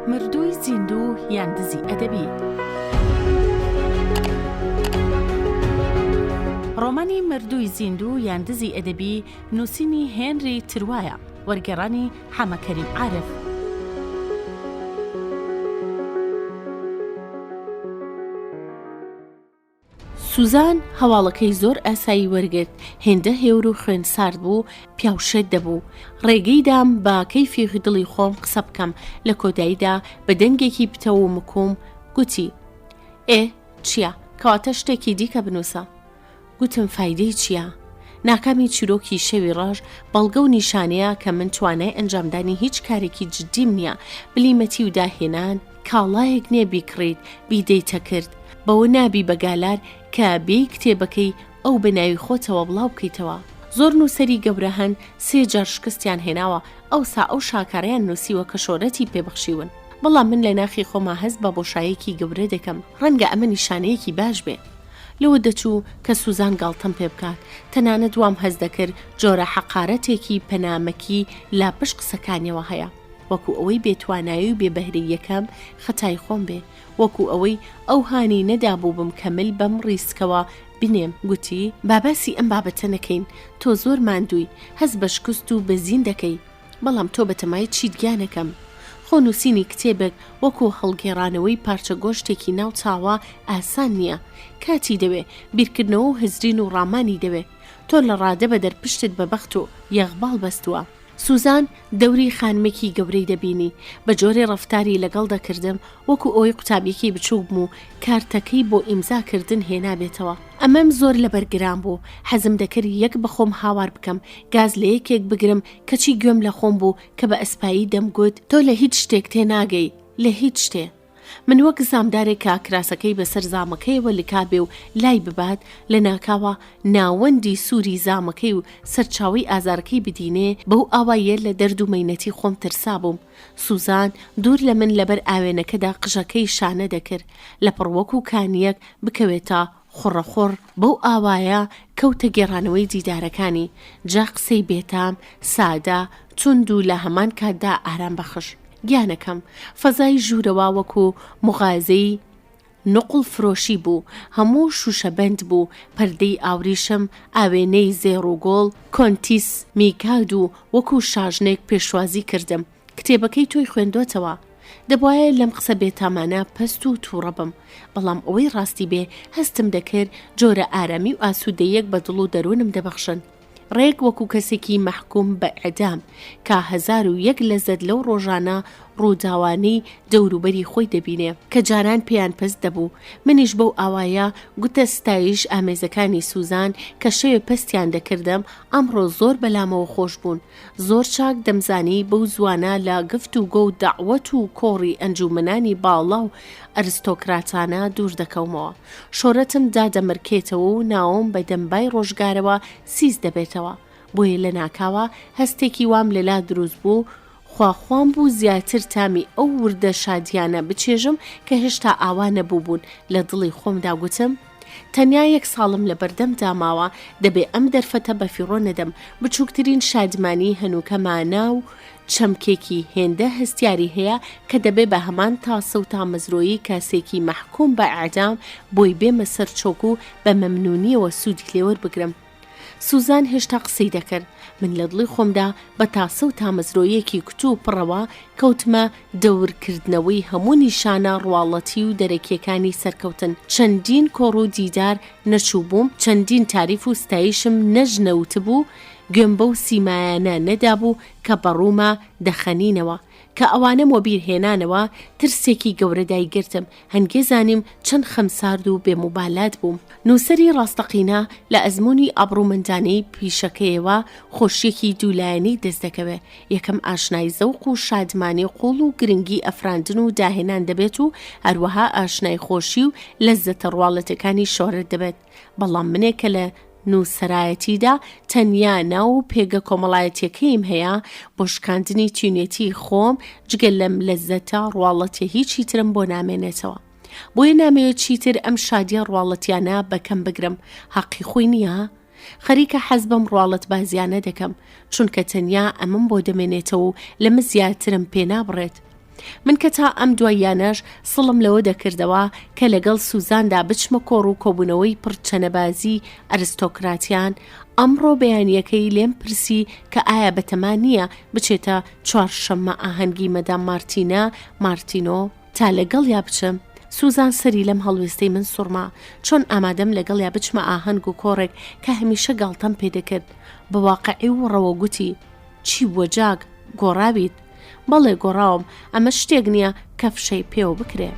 مردووی زیندوو یان دزی ئەدەبی. ڕۆمانی مردووی زیندوو یان دزی ئەدەبی نووسینی هێنری تروایە، وەرگێڕانی حەمەکەریم عارف. سوزان هەواڵەکەی زۆر ئاسایی وەرگرت، هێندە هێور و خوێن سارد بوو، پیاوشێت دەبوو. ڕێگەی دام بە کەیفی دڵی خۆم قسە بکەم. لە کۆداییدا بە دەنگێکی پتە و مکوم گوتی: چییە؟ کەواتە شتێکی دیکە بنووسە. گوتم فایدەی چییە؟ ناکامی چیرۆکی شەوی ڕەش بەڵگە و نیشانەیە کە من توانای ئەنجامدانی هیچ کارێکی جددیم نییە. بلیمەتی و داهێنان کاڵایەک نییە بیکڕیت بیدەیتە کرد، بەوە نابی بەگالار کە بێی کتێبەکەی ئەو بەناوی خۆتەوە بڵاو بکەیتەوە. زۆر نووسەری گەورە هەن 3 جار شکستیان هێناوە، ئەوسا ئەو شاکارەیان نووسیوە کە شۆرەتی پێبەخشیون. بەڵام من لە ناخی خۆما هەست بە بۆشایەکی گەورە دەکەم، ڕەنگە ئەمە نیشانەیەکی باش بێ. لەوە دەچوو کە سوزان گاڵتەم پێ بکات، تەنانەت وام هەست دەکرد جۆرە حەقارەتێکی پەنامەکی لاپشت قسەکانیەوە هەیە، وەکو ئەوەی بێتوانایی و بێبەهرەی یەکەم خەتای خۆم بێ، وەکو ئەوەی ئەو هانی نەدابوو بم کەمل بەم ڕیسکەوە بنێم. گوتی: بابەسی ئەم بابەتە نەکەین، تۆ زۆر ماندووی، هەست بە شکست و بەزین دەکەی، بەڵام تۆ بەتەمای چیت گیانەکەم. خۆ نووسینی کتێبێک وەکو هەڵگێڕانەوەی پارچە گۆشتێکی ناو چاوە ئاسان نییە، کاتی دەوێ، بیرکردنەوە و هزرین و ڕامانی دەوێ. تۆ لە ڕادە بە دەرپشتت بە بەخت و یەغباڵ بەستووە. سوزان دەوری خانمێکی گەورەی دەبینی، بە جۆرێ ڕەفتاری لەگەڵ دەکردم وەکو ئەوەی قوتابیەکی بچوو بم و کارتەکەی بۆ ئیمزاکردن هێنابێتەوە. ئەمەم زۆر لەبەرگران بوو، حەزم دەکرد یەک بەخۆم هاوار بکەم، گاز لە یەکێک بگرم، کەچی گوێم لە خۆم بوو کە بە ئەسپایی دەمگوت: تۆ لە هیچ شتێک تێناگەی، لە هیچ شتێ. من وەک زامدارێک کە کراسەکەی بەسەر زامەکەیەوە لکابێ و لای ببات، لە ناکاوە ناوەندی سووری زامەکەی و سەرچاوی ئازارەکەی بدینێ، بەو ئاوایە لە دەرد و مەینەتی خۆم ترسا بووم. سوزان دوور لە من لەبەر ئاوێنەکەدا قژەکەی شانە دەکرد، لە پڕوەک و کانیەک بکەوێتە خوڕەخۆڕ. بەو ئاوایە کەوتە گێڕانەوەی دیدارەکانی، جا قسەی بێتام، سادە، تند و لە هەمان کاتدا ئارام بەخش. گیانەکەم فەزای ژوورەوە وەکو مغازەی نقل فرۆشی بوو، هەموو شوشەبەند بوو، پەردەی ئاوریشم ئاوێنەی زێڕوگۆڵ کۆنتیس میکاد و وەکو شاژنێک پێشوازی کردم. کتێبەکەی تۆی خوێندوتەوە. دەبوایە لەم قسە بێتامانە پەست و تووڕە بم، بەڵام ئەوەی ڕاستی بێ هەستم دەکرد جۆرە ئارامی و ئاسوودەیەک بە دڵ و دەروونم دەبەخشن. ڕێک وەکو کەسێکی مەحکوم بە ئەعدام کە 1001 لەزەت لەو ڕۆژانە ڕووداوانەی دەوروبەری خۆی دەبینێ کە جاران پێیان پەست دەبوو. منیش بەو ئاوایە گوتە ستایش ئامێزەکانی سوزان کە شەوێ پەستیان دەکردم ئەمڕۆ زۆر بەلامەوە خۆش بوون. زۆر چاک دەمزانی بەو زوانە لە گفتوگۆ و دەعوەت و کۆڕی ئەنجومەنانی باڵا و ئەرستۆکراتانە دوور دەکەومەوە. شۆرەتم دادەمرکێتەوە و ناوم بە دەمبای ڕۆژگارەوە سیز دەبێتەوە. بۆیە لە ناکاوە هەستێکی وام لەلا دروست بوو، خواخوام بوو زیاتر تامی ئەو وردە شادیانە بچێژم کە هێشتا ئاوا نەبوو بوون. لە دڵی خۆمدا گوتم: تەنیا 1 ساڵم لە بەردەم داماوە، دەبێ ئەم دەرفەتە بە فیڕۆ نەدەم. بچووکترین شادمانی هەنووکەمانە و چەمکێکی هێندە هەستیاری هەیە کە دەبێ بە هەمان تاسە و تامەزرۆیی کاسێکی مەحکوم بە ئەعدام بۆی بێمە سەر چۆک و بە مەمنونیەوە سوودی لێوە بگرم. سوزان هێشتا قسەی دەکرد. من لە دڵی خۆمدا بە تاسە و تامەزرۆیەکی کتوو پڕەوە کەوتمە دەورکردنەوەی هەموو نیشانە ڕواڵەتی و دەرەکیەکانی سەرکەوتن. چەندین کۆڕ و دیدار نەچوو بووم، چەندین تاریف و ستایشم نەژنەوت بوو، گوێم بەو سیمایانە نەدابوو کە بەڕوومە دەخەنینەوە، کە ئەوانە مۆبیرهێنانەوە ترسێکی گەورە دایگرتم. هەنگێ زانیم چەند خەمسارد و بێموبالات بووم. نووسەری ڕاستەقینە لە ئەزمموی ئابڕوومەندانەی پیشەکەیەوە خۆشیەکی دوولایەنی دەست دەکەوێت. یەکەم ئاشنای زەوق و شادمانی قوڵ و گرنگی ئەفراندن و داهێنان دەبێت و هەروەها ئاشنای خۆشی و لەززەتە ڕواڵەتەکانی شۆرت دەبێت. بەڵام منێک کە لە نووسەرایەتیدا تەنیا ناو پێگە کۆمەڵایەتیەکەیم هەیە، بۆ شکاندنی تیونێتی خۆم جگەل لەم لەززەتە ڕواڵەتیە هیچی ترم بۆ نامێنێتەوە. بۆیە نامەوێت چیتر ئەم شادیە ڕواڵەتیانە بەکەم بگرم. حەقی خۆی نییە؟ خەریکە حەز بەم ڕواڵەت بازیانە دەکەم، چونکە تەنیا ئەمەم بۆ دەمێنێتەوە و لەمە زیاترم پێ نابڕێت. من کە تا ئەم دواییانەش سڵم لەوە دەکردەوە کە لەگەڵ سوزاندا بچمە کۆڕ و کۆبوونەوەی پڕچەنەبازی ئەرستۆکراتیان ئەمڕۆ بەیانیەکەی لێم پرسی کە ئایا بەتەمان نییە بچێتە چوارشەممە ئاهەنگی مەدام مارتینۆ تا لەگەڵ یا بچم. سوزان سەری لەم هەڵوێستەی من سوڕما چۆن ئامادەم لەگەڵ یا بچمە ئاهەنگ و کۆڕێک کە هەمیشە گاڵتەم پێدەکرد. بە واقعی و ڕەوە گوتی چی بووە جاک گۆڕاویت؟ بەڵێ گۆڕاوم، ئەمە شتێک نییە کە فشەی پێوە بکرێ.